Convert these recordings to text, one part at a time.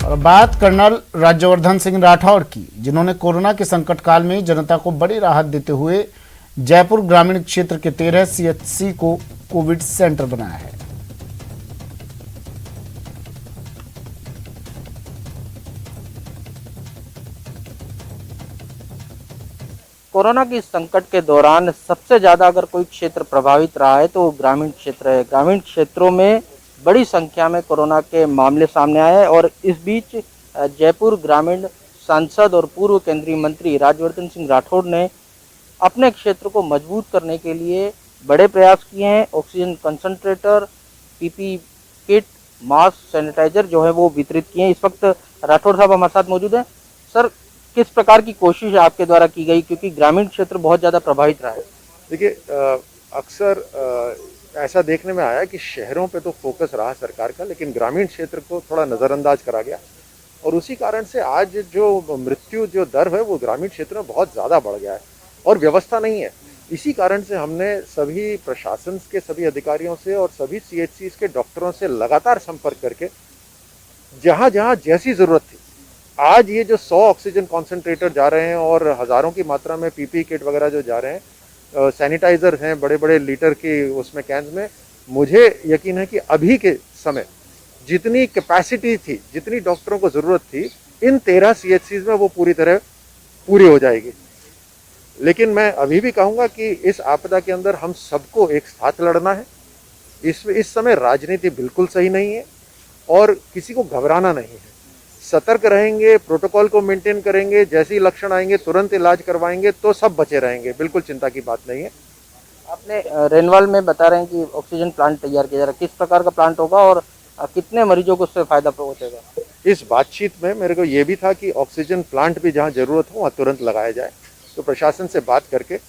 और बात कर्नल राज्यवर्धन सिंह राठौड़ की, जिन्होंने कोरोना के संकट काल में जनता को बड़ी राहत देते हुए जयपुर ग्रामीण क्षेत्र के 13 सीएचसी को कोविड सेंटर बनाया है। कोरोना की संकट के दौरान सबसे ज़्यादा अगर कोई क्षेत्र प्रभावित रहा है तो वो ग्रामीण क्षेत्र है। ग्रामीण क्षेत्रों में बड़ी संख्या में कोरोना के मामले सामने आए हैं और इस बीच जयपुर ग्रामीण सांसद और पूर्व केंद्रीय मंत्री राज्यवर्धन सिंह राठौड़ ने अपने क्षेत्र को मजबूत करने के लिए बड़े प्रयास किए हैं। Oxygen concentrator, PP kit, mask, sanitiser जो है वो वितरित किए हैं। इस वक्त राठौड़ साहब हमारे साथ मौजूद हैं। सर, किस प्रकार की कोशिश आपके द्वारा की गई, क्योंकि ग्रामीण क्षेत्र बहुत ज़्यादा प्रभावित रहा है? देखिए, अक्सर ऐसा देखने में आया कि शहरों पे तो फोकस रहा सरकार का, लेकिन ग्रामीण क्षेत्र को थोड़ा नज़रअंदाज करा गया और उसी कारण से आज जो मृत्यु जो दर है वो ग्रामीण क्षेत्र में बहुत ज़्यादा बढ़ गया है और व्यवस्था नहीं है। इसी कारण से हमने सभी प्रशासन के सभी अधिकारियों से और सभी सीएचसी के डॉक्टरों से लगातार संपर्क करके जहाँ जहाँ जैसी ज़रूरत थी, आज ये जो 100 ऑक्सीजन कॉन्सेंट्रेटर जा रहे हैं और हज़ारों की मात्रा में पीपी किट वगैरह जो जा रहे हैं, सैनिटाइजर हैं बड़े बड़े लीटर की उसमें कैंस में, मुझे यकीन है कि अभी के समय जितनी कैपेसिटी थी, जितनी डॉक्टरों को ज़रूरत थी, इन 13 सीएचसी में वो पूरी तरह पूरी हो जाएगी। लेकिन मैं अभी भी कहूँगा कि इस आपदा के अंदर हम सबको एक साथ लड़ना है। इस समय राजनीति बिल्कुल सही नहीं है और किसी को घबराना नहीं है। सतर्क रहेंगे, प्रोटोकॉल को मेंटेन करेंगे, जैसे ही लक्षण आएंगे तुरंत इलाज करवाएंगे तो सब बचे रहेंगे, बिल्कुल चिंता की बात नहीं है। आपने रेनवाल में बता रहे हैं कि ऑक्सीजन प्लांट तैयार किया जा रहा है, किस प्रकार का प्लांट होगा और कितने मरीजों को उससे फायदा पहुंचेगा? इस बातचीत में मेरे को ये भी था कि ऑक्सीजन प्लांट भी जहाँ जरूरत हो वहाँ तुरंत लगाया जाए, तो प्रशासन से बात करके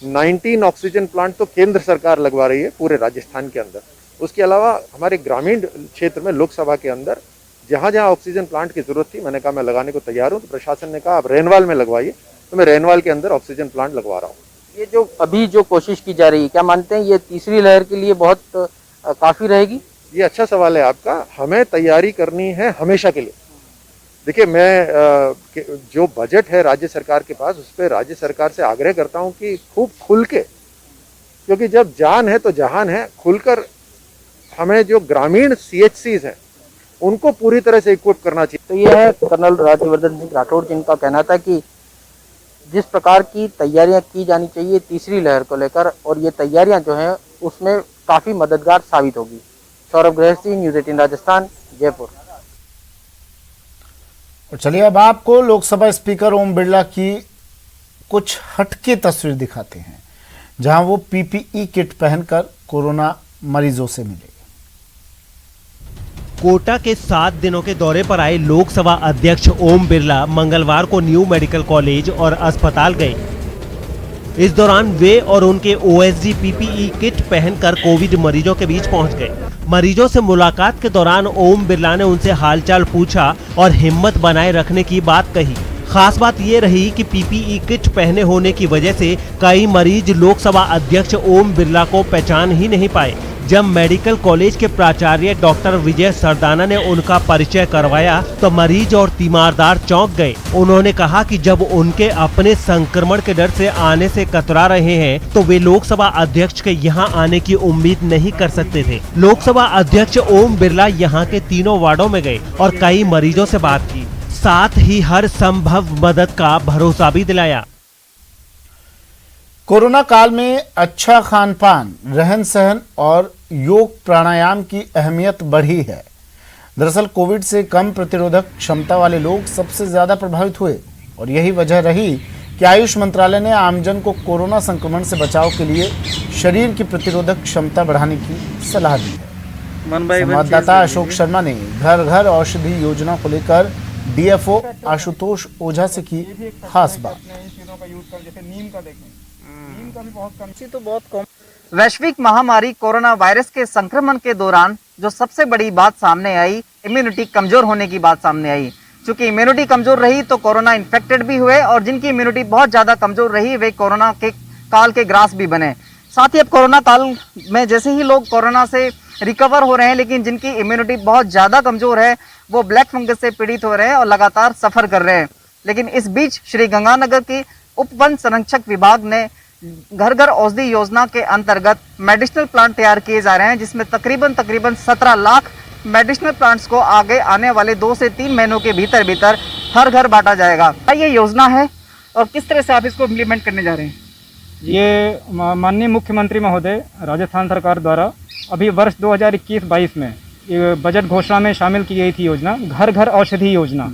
19 ऑक्सीजन प्लांट तो केंद्र सरकार लगवा रही है पूरे राजस्थान के अंदर। उसके अलावा हमारे ग्रामीण क्षेत्र में लोकसभा के अंदर जहाँ जहाँ ऑक्सीजन प्लांट की जरूरत थी, मैंने कहा मैं लगाने को तैयार हूँ, तो प्रशासन ने कहा आप रेनवाल में लगवाइए, तो मैं रेनवाल के अंदर ऑक्सीजन प्लांट लगवा रहा हूँ। ये जो अभी जो कोशिश की जा रही है, क्या मानते हैं ये तीसरी लहर के लिए बहुत काफ़ी रहेगी? ये अच्छा सवाल है आपका। हमें तैयारी करनी है हमेशा के लिए। देखिए, मैं जो बजट है राज्य सरकार के पास, उस पर राज्य सरकार से आग्रह करता हूँ कि खूब खुल के, क्योंकि जब जान है तो जहान है, खुलकर हमें जो ग्रामीण सीएचसीज हैं उनको पूरी तरह से इक्विप करना चाहिए। तो यह है कर्नल राज्यवर्धन सिंह राठौड़, जिनका कहना था कि जिस प्रकार की तैयारियां की जानी चाहिए तीसरी लहर को लेकर, और ये तैयारियां जो हैं उसमें काफ़ी मददगार साबित होगी। सौरभ गृहस्थी, न्यूज़ 18 राजस्थान, जयपुर। और चलिए अब आपको लोकसभा स्पीकर ओम बिरला की कुछ हटके तस्वीर दिखाते हैं, जहां वो पीपीई किट पहनकर कोरोना मरीजों से मिले। कोटा के 7 दिनों के दौरे पर आए लोकसभा अध्यक्ष ओम बिरला मंगलवार को न्यू मेडिकल कॉलेज और अस्पताल गए। इस दौरान वे और उनके ओएसडी पीपीई किट पहनकर कोविड मरीजों के बीच पहुंच गए। मरीजों से मुलाकात के दौरान ओम बिरला ने उनसे हालचाल पूछा और हिम्मत बनाए रखने की बात कही। खास बात ये रही कि पीपीई किट पहने होने की वजह से कई मरीज लोकसभा अध्यक्ष ओम बिरला को पहचान ही नहीं पाए। जब मेडिकल कॉलेज के प्राचार्य डॉक्टर विजय सरदाना ने उनका परिचय करवाया तो मरीज और तीमारदार चौंक गए। उन्होंने कहा कि जब उनके अपने संक्रमण के डर से आने से कतरा रहे हैं तो वे लोकसभा अध्यक्ष के यहां आने की उम्मीद नहीं कर सकते थे। लोकसभा अध्यक्ष ओम बिरला यहां के तीनों वार्डों में गए और कई मरीजों से बात की, साथ ही हर संभव मदद का भरोसा भी दिलाया। कोरोना काल में अच्छा खान पान, रहन सहन और योग प्राणायाम की अहमियत बढ़ी है। दरअसल कोविड से कम प्रतिरोधक क्षमता वाले लोग सबसे ज्यादा प्रभावित हुए और यही वजह रही कि आयुष मंत्रालय ने आमजन को कोरोना संक्रमण से बचाव के लिए शरीर की प्रतिरोधक क्षमता बढ़ाने की सलाह दी है। संवाददाता अशोक शर्मा ने घर घर औषधि योजना को लेकर डीएफओ आशुतोष ओझा से की खास बात। वैश्विक महामारी कोरोना वायरस के संक्रमण के दौरान जो सबसे बड़ी बात सामने आई, इम्यूनिटी कमजोर होने की बात सामने आई। चूंकि इम्यूनिटी कमजोर रही तो कोरोना इन्फेक्टेड भी हुए और जिनकी इम्यूनिटी बहुत ज़्यादा कमजोर रही वे कोरोना के काल के ग्रास भी बने। साथ ही अब कोरोना काल में जैसे ही लोग कोरोना से रिकवर हो रहे हैं, लेकिन जिनकी इम्यूनिटी बहुत ज़्यादा कमज़ोर है वो ब्लैक फंगस से पीड़ित हो रहे हैं और लगातार सफ़र कर रहे हैं। लेकिन इस बीच श्री गंगानगर की उप वन संरक्षक विभाग ने घर घर औषधि योजना के अंतर्गत मेडिसिनल प्लांट तैयार किए जा रहे हैं, जिसमें तकरीबन 17 लाख मेडिसिनल प्लांट्स को आगे आने वाले 2 से 3 महीनों के भीतर हर घर बांटा जाएगा। ये योजना है और किस तरह से आप इसको इम्प्लीमेंट करने जा रहे हैं? ये माननीय मुख्यमंत्री महोदय राजस्थान सरकार द्वारा अभी वर्ष 2021-22 में ये बजट घोषणा में शामिल की गई थी योजना, घर घर औषधि योजना।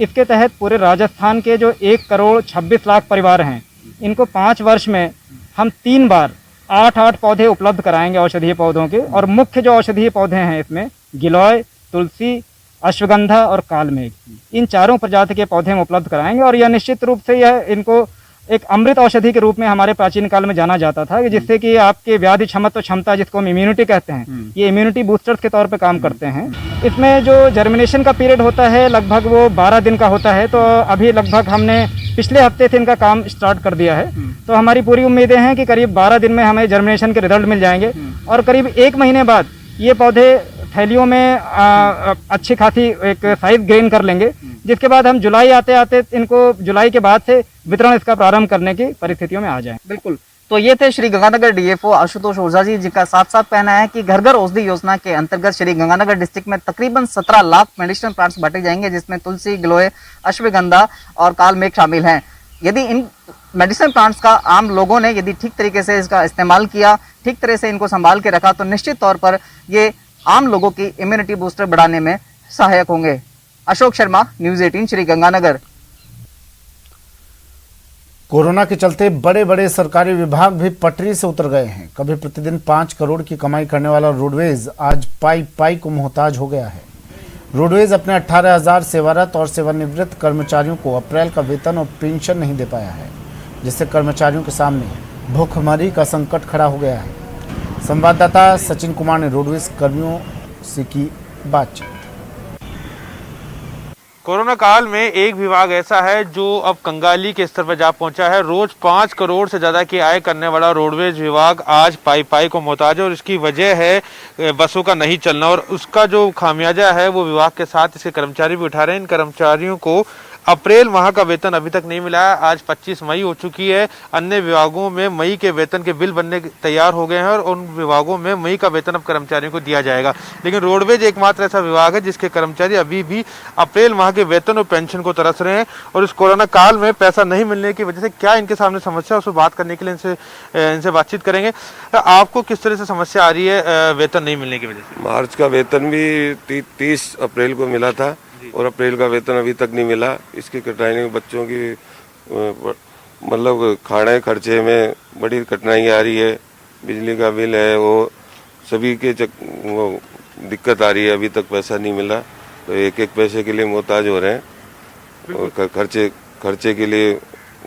इसके तहत पूरे राजस्थान के जो 1 करोड़ 26 लाख परिवार हैं, इनको 5 वर्ष में हम 3 बार 8 पौधे उपलब्ध कराएंगे औषधीय पौधों के। और मुख्य जो औषधीय पौधे हैं इसमें गिलोय, तुलसी, अश्वगंधा और कालमेघ, इन चारों प्रजाति के पौधे हम उपलब्ध कराएंगे। और यह निश्चित रूप से यह इनको एक अमृत औषधि के रूप में हमारे प्राचीन काल में जाना जाता था, जिससे कि आपके व्याधि क्षमता जिसको हम इम्यूनिटी कहते हैं, ये इम्यूनिटी बूस्टर्स के तौर पे काम करते हैं। इसमें जो जर्मिनेशन का पीरियड होता है लगभग वो 12 दिन का होता है। तो अभी लगभग हमने पिछले हफ्ते से इनका काम स्टार्ट कर दिया है। तो हमारी पूरी उम्मीदें हैं कि करीब 12 दिन में हमें जर्मिनेशन के रिजल्ट मिल जाएंगे और करीब 1 महीने बाद ये पौधे थैलियों में अच्छी खासी एक साइज गेन कर लेंगे, जिसके बाद हम जुलाई आते आते इनको जुलाई के बाद से वितरण इसका प्रारंभ करने की परिस्थितियों में आ जाए। बिल्कुल। तो ये थे श्री गंगानगर डीएफओ आशुतोष ओझा जी, जिनका साथ साथ कहना है कि घर घर औषधि योजना के अंतर्गत श्री गंगानगर डिस्ट्रिक्ट में तकरीबन 17 लाख मेडिसिनल प्लांट्स बांटे जाएंगे, जिसमें तुलसी, गिलोय, अश्वगंधा और कालमेघ शामिल हैं। यदि इन मेडिसिनल प्लांट्स का आम लोगों ने यदि ठीक तरीके से इसका इस्तेमाल किया, ठीक तरह से इनको संभाल के रखा, तो निश्चित तौर पर ये आम लोगों की इम्यूनिटी बूस्टर बढ़ाने में सहायक होंगे। अशोक शर्मा, न्यूज़ 18 श्री गंगानगर। कोरोना के चलते बड़े बड़े सरकारी विभाग भी पटरी से उतर गए हैं। कभी प्रतिदिन 5 करोड़ की कमाई करने वाला रोडवेज आज पाई को मोहताज हो गया है। रोडवेज अपने 18,000 सेवारत और सेवानिवृत्त कर्मचारियों को अप्रैल का वेतन और पेंशन नहीं दे पाया है, जिससे कर्मचारियों के सामने भूखमरी का संकट खड़ा हो गया है। संवाददाता सचिन कुमार ने रोडवेज कर्मियों से की बातचीत। कोरोना काल में एक विभाग ऐसा है जो अब कंगाली के स्तर पर जा पहुंचा है। रोज 5 करोड़ से ज्यादा की आय करने वाला रोडवेज विभाग आज पाई को मोहताज है और इसकी वजह है बसों का नहीं चलना। और उसका जो खामियाजा है वो विभाग के साथ इसके कर्मचारी भी उठा रहे हैं। इन कर्मचारियों को अप्रैल माह का वेतन अभी तक नहीं मिला है। आज 25 मई हो चुकी है। अन्य विभागों में मई के वेतन के बिल बनने तैयार हो गए हैं और उन विभागों में मई का वेतन अब कर्मचारियों को दिया जाएगा। लेकिन रोडवेज एकमात्र ऐसा विभाग है जिसके कर्मचारी अभी भी अप्रैल माह के वेतन और पेंशन को तरस रहे हैं। और इस कोरोना काल में पैसा नहीं मिलने की वजह से क्या इनके सामने समस्या है, उससे बात करने के लिए इनसे बातचीत करेंगे। आपको किस तरह से समस्या आ रही है वेतन नहीं मिलने की वजह से? मार्च का वेतन भी 30 अप्रैल को मिला था और अप्रैल का वेतन अभी तक नहीं मिला। इसके कठिनाई में बच्चों की मतलब खाने खर्चे में बड़ी कठिनाई आ रही है। बिजली का बिल है वो सभी के वो दिक्कत आ रही है। अभी तक पैसा नहीं मिला तो एक पैसे के लिए मोहताज हो रहे हैं और खर्चे के लिए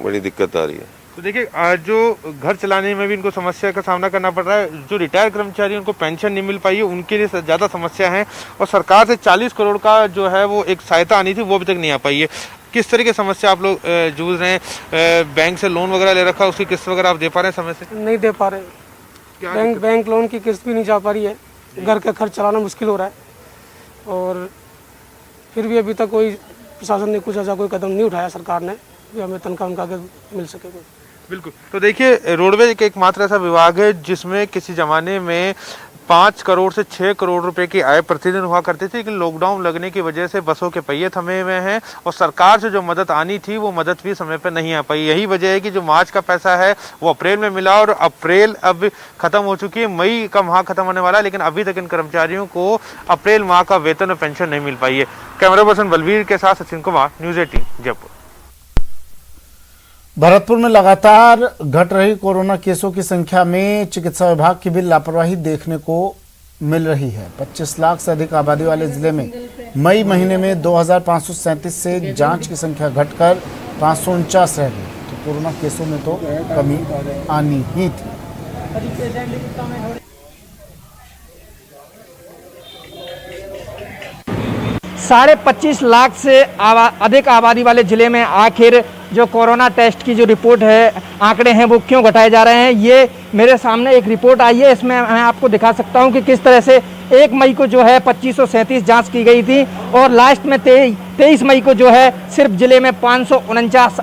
बड़ी दिक्कत आ रही है। तो देखिए जो घर चलाने में भी इनको समस्या का सामना करना पड़ रहा है। जो रिटायर कर्मचारी उनको पेंशन नहीं मिल पाई है, उनके लिए ज़्यादा समस्या है। और सरकार से 40 करोड़ का जो है वो एक सहायता आनी थी, वो अभी तक नहीं आ पाई है। किस तरह की समस्या आप लोग जूझ रहे हैं? बैंक से लोन वगैरह ले रखा, उसकी किस्त वगैरह आप दे पा रहे हैं समय से? नहीं दे पा रहे। बैंक लोन की किस्त भी नहीं जा पा रही है। घर का खर्च चलाना मुश्किल हो रहा है और फिर भी अभी तक कोई प्रशासन ने कुछ ऐसा कोई कदम नहीं उठाया सरकार ने कि हमें तनख्वाह उनका मिल सके। बिल्कुल। तो देखिए रोडवेज एकमात्र ऐसा विभाग है जिसमें किसी जमाने में 5 करोड़ से 6 करोड़ रुपए की आय प्रतिदिन हुआ करती थी, लेकिन लॉकडाउन लगने की वजह से बसों के पहिए थमे हुए हैं और सरकार से जो मदद आनी थी वो मदद भी समय पर नहीं आ पाई। यही वजह है कि जो मार्च का पैसा है वो अप्रैल में मिला और अप्रैल अब खत्म हो चुकी है। मई का माह खत्म होने वाला है, लेकिन अभी तक इन कर्मचारियों को अप्रैल माह का वेतन और पेंशन नहीं मिल पाई है। कैमरा पर्सन बलवीर के साथ सचिन कुमार, न्यूज़ 18 जयपुर। भरतपुर में लगातार घट रही कोरोना केसों की संख्या में चिकित्सा विभाग की भी लापरवाही देखने को मिल रही है। 25 लाख से अधिक आबादी वाले जिले में मई महीने में 2537 से जांच की संख्या घटकर 549 रह गई। तो कोरोना केसों में तो कमी आनी ही थी। 25.5 लाख से अधिक आबादी वाले ज़िले में आखिर जो कोरोना टेस्ट की जो रिपोर्ट है, आंकड़े हैं, वो क्यों घटाए जा रहे हैं। ये मेरे सामने एक रिपोर्ट आई है, इसमें मैं आपको दिखा सकता हूं कि किस तरह से 1 मई को जो है 2537 जांच की गई थी और लास्ट में 23 मई को जो है सिर्फ ज़िले में 549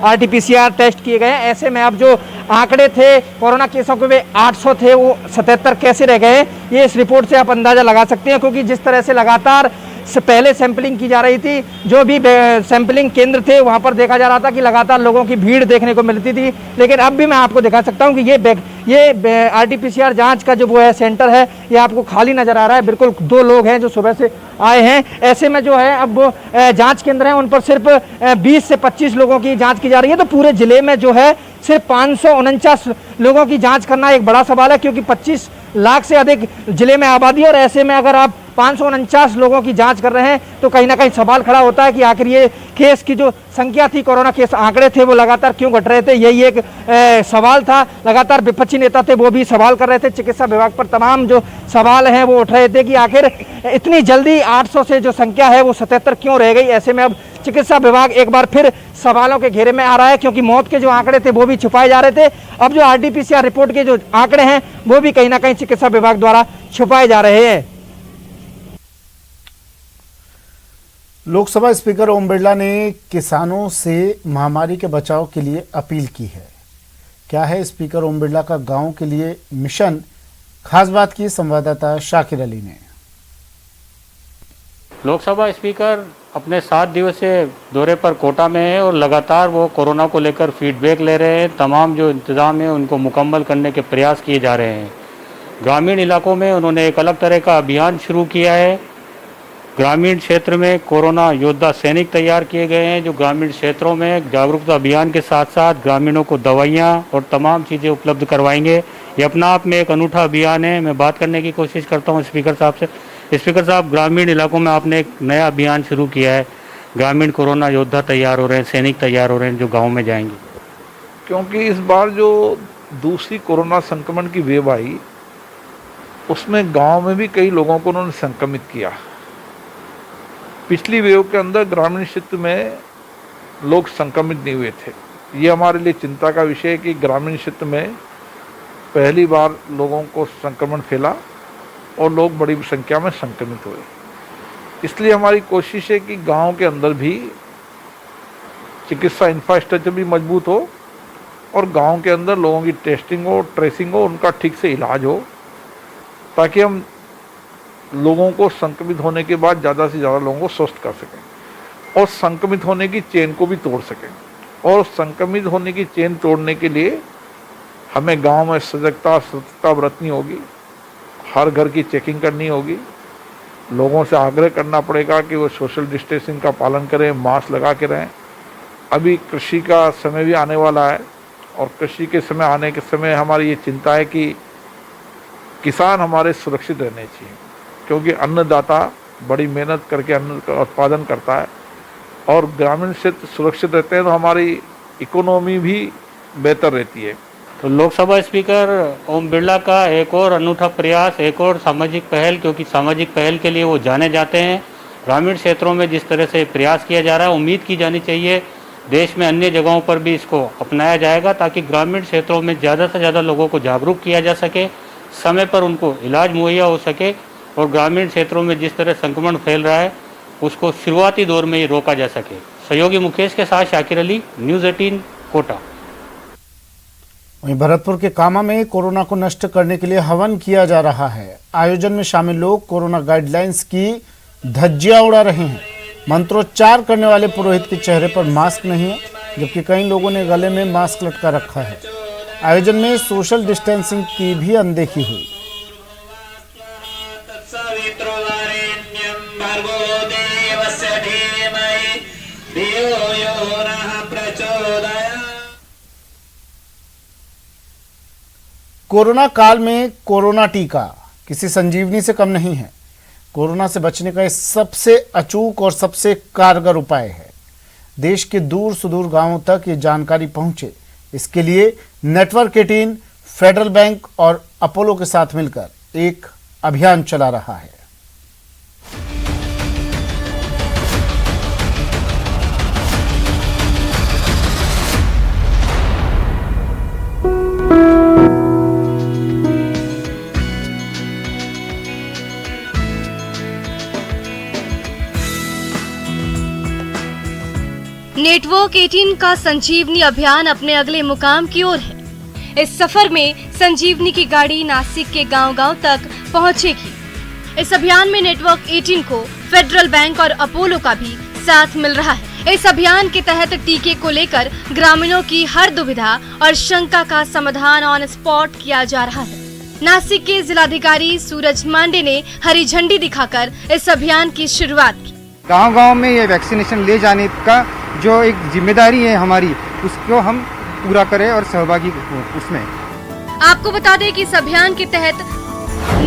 RT-PCR टेस्ट किए गए। ऐसे में अब जो आंकड़े थे कोरोना केसों के, वे 800 थे, वो 77 कैसे रह गए, ये इस रिपोर्ट से आप अंदाज़ा लगा सकते हैं। क्योंकि जिस तरह से लगातार से पहले सैंपलिंग की जा रही थी, जो भी सैंपलिंग केंद्र थे वहाँ पर देखा जा रहा था कि लगातार लोगों की भीड़ देखने को मिलती थी। लेकिन अब भी मैं आपको दिखा सकता हूँ कि ये RT-PCR जांच का जो वो है सेंटर है, ये आपको खाली नज़र आ रहा है। बिल्कुल 2 लोग हैं जो सुबह से आए हैं। ऐसे में जो है अब वो जाँच केंद्र हैं, उन पर सिर्फ 20 से 25 लोगों की जाँच की जा रही है। तो पूरे ज़िले में जो है सिर्फ 549 लोगों की जाँच करना एक बड़ा सवाल है, क्योंकि 25 लाख से अधिक ज़िले में आबादी, और ऐसे में अगर आप 549 लोगों की जांच कर रहे हैं तो कहीं ना कहीं सवाल खड़ा होता है कि आखिर ये केस की जो संख्या थी, कोरोना केस आंकड़े थे, वो लगातार क्यों घट रहे थे। यही एक सवाल था। लगातार विपक्षी नेता थे, वो भी सवाल कर रहे थे। चिकित्सा विभाग पर तमाम जो सवाल हैं वो उठ रहे थे कि आखिर इतनी जल्दी 800 से जो संख्या है वो 77 क्यों रह गई। ऐसे में अब चिकित्सा विभाग एक बार फिर सवालों के घेरे में आ रहा है, क्योंकि मौत के जो आंकड़े थे वो भी छुपाए जा रहे थे। अब जो RT-PCR रिपोर्ट के जो आंकड़े हैं वो भी कहीं ना कहीं चिकित्सा विभाग द्वारा छुपाए जा रहे हैं। लोकसभा स्पीकर ओम बिरला ने किसानों से महामारी के बचाव के लिए अपील की है। क्या है स्पीकर ओम बिरला का गांव के लिए मिशन? खास बात की संवाददाता शाकिर अली ने। लोकसभा स्पीकर अपने 7 दिवसीय दौरे पर कोटा में है और लगातार वो कोरोना को लेकर फीडबैक ले रहे हैं। तमाम जो इंतजाम है उनको मुकम्मल करने के प्रयास किए जा रहे हैं। ग्रामीण इलाकों में उन्होंने एक अलग तरह का अभियान शुरू किया है। ग्रामीण क्षेत्र में कोरोना योद्धा सैनिक तैयार किए गए हैं, जो ग्रामीण क्षेत्रों में जागरूकता अभियान के साथ साथ ग्रामीणों को दवाइयाँ और तमाम चीज़ें उपलब्ध करवाएंगे। ये अपना आप में एक अनूठा अभियान है। मैं बात करने की कोशिश करता हूँ स्पीकर साहब से। स्पीकर साहब, ग्रामीण इलाकों में आपने एक नया अभियान शुरू किया है। ग्रामीण कोरोना योद्धा तैयार हो रहे हैं, सैनिक तैयार हो रहे हैं, जो गाँव में जाएंगे। क्योंकि इस बार जो दूसरी कोरोना संक्रमण की वेव आई, उसमें गांव में भी कई लोगों को उन्होंने संक्रमित किया। पिछली वेव के अंदर ग्रामीण क्षेत्र में लोग संक्रमित नहीं हुए थे। ये हमारे लिए चिंता का विषय है कि ग्रामीण क्षेत्र में पहली बार लोगों को संक्रमण फैला और लोग बड़ी संख्या में संक्रमित हुए। इसलिए हमारी कोशिश है कि गांव के अंदर भी चिकित्सा इंफ्रास्ट्रक्चर भी मजबूत हो और गांव के अंदर लोगों की टेस्टिंग हो, ट्रेसिंग हो, उनका ठीक से इलाज हो, ताकि हम लोगों को संक्रमित होने के बाद ज़्यादा से ज़्यादा लोगों को स्वस्थ कर सकें और संक्रमित होने की चेन को भी तोड़ सकें। और संक्रमित होने की चेन तोड़ने के लिए हमें गांव में सतर्कता बरतनी होगी। हर घर की चेकिंग करनी होगी। लोगों से आग्रह करना पड़ेगा कि वो सोशल डिस्टेंसिंग का पालन करें, मास्क लगा के रहें। अभी कृषि का समय भी आने वाला है और कृषि के समय आने के समय हमारी ये चिंता है कि किसान हमारे सुरक्षित रहने चाहिए, क्योंकि अन्नदाता बड़ी मेहनत करके अन्न का उत्पादन करता है और ग्रामीण क्षेत्र सुरक्षित रहते हैं तो हमारी इकोनॉमी भी बेहतर रहती है। तो लोकसभा स्पीकर ओम बिरला का एक और अनूठा प्रयास, एक और सामाजिक पहल, क्योंकि सामाजिक पहल के लिए वो जाने जाते हैं। ग्रामीण क्षेत्रों में जिस तरह से प्रयास किया जा रहा है, उम्मीद की जानी चाहिए देश में अन्य जगहों पर भी इसको अपनाया जाएगा, ताकि ग्रामीण क्षेत्रों में ज़्यादा से ज़्यादा लोगों को जागरूक किया जा सके, समय पर उनको इलाज मुहैया हो सके और ग्रामीण क्षेत्रों में जिस तरह संक्रमण फैल रहा है उसको शुरुआती दौर में ही रोका जा सके। सहयोगी मुकेश के साथ शाकिर अली, न्यूज़ 18 कोटा। वहीं भरतपुर के कामा में कोरोना को नष्ट करने के लिए हवन किया जा रहा है। आयोजन में शामिल लोग कोरोना गाइडलाइंस की धज्जियां उड़ा रहे हैं। मंत्रोच्चार करने वाले पुरोहित के चेहरे पर मास्क नहीं है, जबकि कई लोगों ने गले में मास्क लटका रखा है। आयोजन में सोशल डिस्टेंसिंग की भी अनदेखी हुई। कोरोना काल में कोरोना टीका किसी संजीवनी से कम नहीं है। कोरोना से बचने का सबसे अचूक और सबसे कारगर उपाय है। देश के दूर सुदूर गांवों तक ये जानकारी पहुंचे, इसके लिए नेटवर्क 18 फेडरल बैंक और अपोलो के साथ मिलकर एक अभियान चला रहा है। नेटवर्क 18 का संजीवनी अभियान अपने अगले मुकाम की ओर है। इस सफर में संजीवनी की गाड़ी नासिक के गांव-गांव तक पहुंचेगी। इस अभियान में नेटवर्क 18 को फेडरल बैंक और अपोलो का भी साथ मिल रहा है। इस अभियान के तहत टीके को लेकर ग्रामीणों की हर दुविधा और शंका का समाधान ऑन स्पॉट किया जा रहा है। नासिक के जिलाधिकारी सूरज मांडे ने हरी झंडी दिखाकर इस अभियान की शुरुआत की। गांव-गांव में ये वैक्सीनेशन ले जाने का जो एक जिम्मेदारी है हमारी, उसको हम पूरा करें और सहभागी उसमें। आपको बता दें कि इस अभियान के तहत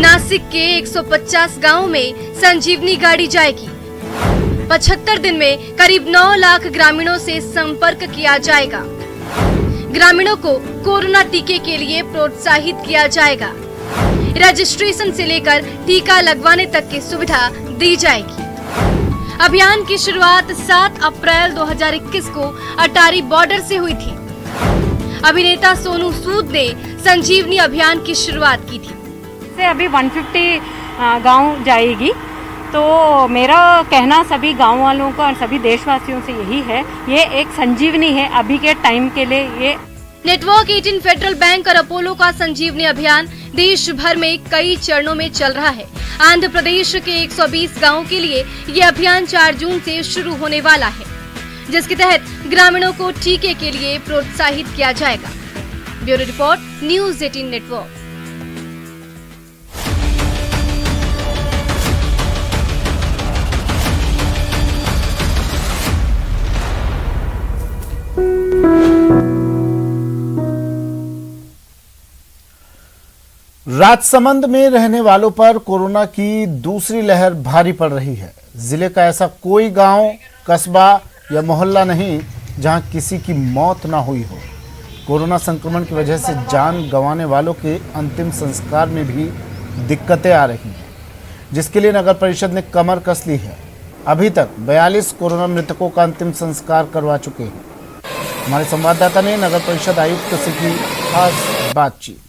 नासिक के 150 गांवों में संजीवनी गाड़ी जाएगी। 75 दिन में करीब 9 लाख ग्रामीणों से संपर्क किया जाएगा। ग्रामीणों को कोरोना टीके के लिए प्रोत्साहित किया जाएगा। रजिस्ट्रेशन से लेकर टीका लगवाने तक की सुविधा दी जाएगी। अभियान की शुरुआत 7 अप्रैल 2021 को अटारी बॉर्डर से हुई थी। अभिनेता सोनू सूद ने संजीवनी अभियान की शुरुआत की थी। से अभी 150 गांव जाएगी, तो मेरा कहना सभी गांव वालों को और सभी देशवासियों से यही है, ये एक संजीवनी है अभी के टाइम के लिए। ये नेटवर्क 18 फेडरल बैंक और अपोलो का संजीवनी अभियान देश भर में कई चरणों में चल रहा है। आंध्र प्रदेश के 120 गांवों के लिए ये अभियान 4 जून से शुरू होने वाला है, जिसके तहत ग्रामीणों को टीके के लिए प्रोत्साहित किया जाएगा। Bureau report, news 18 network. Rajsamand में रहने वालों पर कोरोना की दूसरी लहर भारी पड़ रही है। जिले का ऐसा कोई गांव, कस्बा या मोहल्ला नहीं जहां किसी की मौत ना हुई हो। कोरोना संक्रमण की वजह से जान गंवाने वालों के अंतिम संस्कार में भी दिक्कतें आ रही हैं, जिसके लिए नगर परिषद ने कमर कस ली है। अभी तक 42 कोरोना मृतकों का अंतिम संस्कार करवा चुके हैं। हमारे संवाददाता ने नगर परिषद आयुक्त से की खास बातचीत।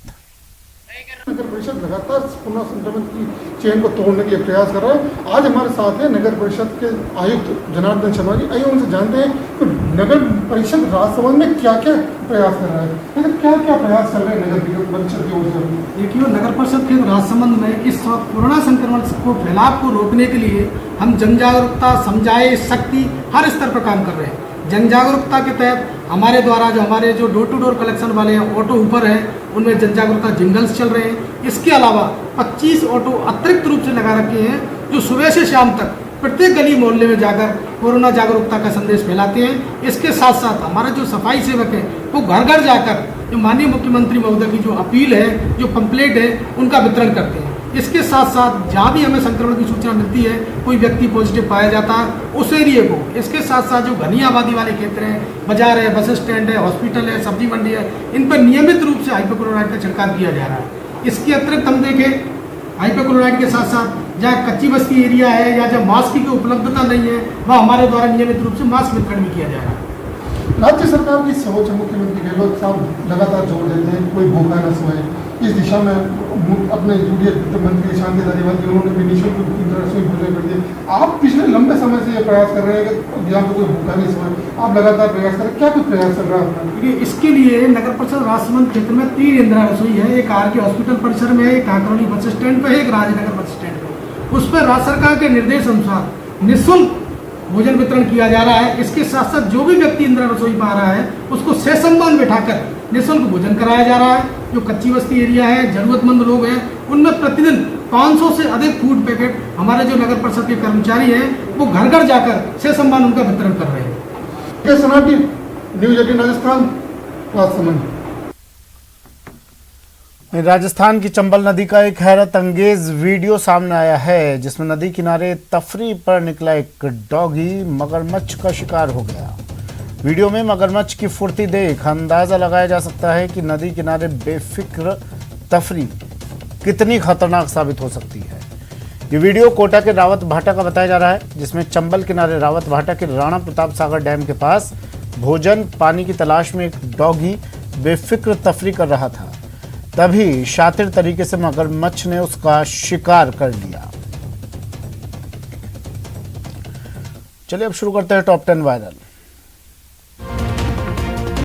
नगर परिषद लगातार कोरोना संक्रमण की चेन को तोड़ने के लिए प्रयास कर रहा है। आज हमारे साथ है नगर परिषद के आयुक्त जनार्दन शर्मा जी। आइए उनसे जानते हैं कि नगर परिषद राजसमंद में क्या क्या प्रयास कर रहा है, मतलब क्या क्या प्रयास कर रहे हैं नगर परिषद की ओर से। देखिए, नगर परिषद के राजसमंद में इस वक्त कोरोना संक्रमण को फैलाव को रोकने के लिए हम जन जागरूकता, समझाए शक्ति हर स्तर पर काम कर रहे हैं। जन जागरूकता के तहत हमारे द्वारा जो डोर टू डोर कलेक्शन वाले ऑटो ऊपर है, उनमें जन जागरूकता जिंगल्स चल रहे हैं। इसके अलावा 25 ऑटो अतिरिक्त रूप से लगा रखे हैं, जो सुबह से शाम तक प्रत्येक गली मोहल्ले में जाकर कोरोना जागरूकता का संदेश फैलाते हैं। इसके साथ साथ हमारा जो सफाई सेवक है, वो घर घर जाकर जो माननीय मुख्यमंत्री महोदय की जो अपील है, जो पंपलेट है, उनका वितरण करते हैं। इसके साथ साथ जहाँ भी हमें संक्रमण की सूचना मिलती है, कोई व्यक्ति पॉजिटिव पाया जाता है, उस एरिए को, इसके साथ साथ जो घनी आबादी वाले क्षेत्र हैं, बाजार है, बस स्टैंड है, हॉस्पिटल है, सब्जी मंडी है, इन पर नियमित रूप से हाइपोक्लोराइड का छिड़काव किया जा रहा है। इसके अतिरिक्त हम देखें, हाइपोक्लोराइड के साथ साथ जहाँ कच्ची बस्ती एरिया है या जहाँ मास्क की उपलब्धता नहीं है, वहाँ हमारे द्वारा नियमित रूप से मास्क वितरण भी किया जा रहा है। राज्य सरकार की सोच है, मुख्यमंत्री गहलोत साहब लगातार जोर देते हैं कोई भूखा न सोए। इस दिशा में अपने यूडीएफ मंत्री शांति धारीवाल जी, उन्होंने भी निःशुल्क रसोई भोजन कर दिए। आप पिछले लंबे समय से ये प्रयास कर रहे हैं कि यहाँ पर कोई भूखा नहीं सोए, आप लगातार प्रयास कर रहे हैं, क्या कुछ प्रयास कर रहा है? देखिए, इसके लिए नगर परिषद राजसमंद क्षेत्र में 3 इंदिरा रसोई है। एक आरके हॉस्पिटल परिसर में, एक काकरौली बस स्टैंड पर, एक राजनगर बस स्टैंड पर। उस पर राज्य सरकार के निर्देश अनुसार निःशुल्क भोजन वितरण किया जा रहा है। इसके साथ साथ जो भी व्यक्ति इंदिरा रसोई पा रहा है, उसको सहसंबंध बैठाकर निःशुल्क भोजन कराया जा रहा है। जो कच्ची बस्ती एरिया है, जरूरतमंद लोग हैं, उनमें प्रतिदिन 500 से अधिक फूड पैकेट हमारे जो नगर परिषद के कर्मचारी हैं, वो घर घर जाकर सहसंबंध उनका वितरण कर रहे हैं। न्यूज़ 18 राजस्थान, राजसमंद। राजस्थान की चंबल नदी का एक हैरत अंगेज वीडियो सामने आया है, जिसमें नदी किनारे तफरी पर निकला एक डॉगी मगरमच्छ का शिकार हो गया। वीडियो में मगरमच्छ की फुर्ती देख अंदाजा लगाया जा सकता है कि नदी किनारे बेफिक्र तफरी कितनी खतरनाक साबित हो सकती है। ये वीडियो कोटा के रावत भाटा का बताया जा रहा है, जिसमें चंबल किनारे रावत भाटा के राणा प्रताप सागर डैम के पास भोजन पानी की तलाश में एक डॉगी बेफिक्र तफरी कर रहा था। तभी शातिर तरीके से मगरमच्छ ने उसका शिकार कर लिया। चलिए अब शुरू करते हैं टॉप 10 वायरल।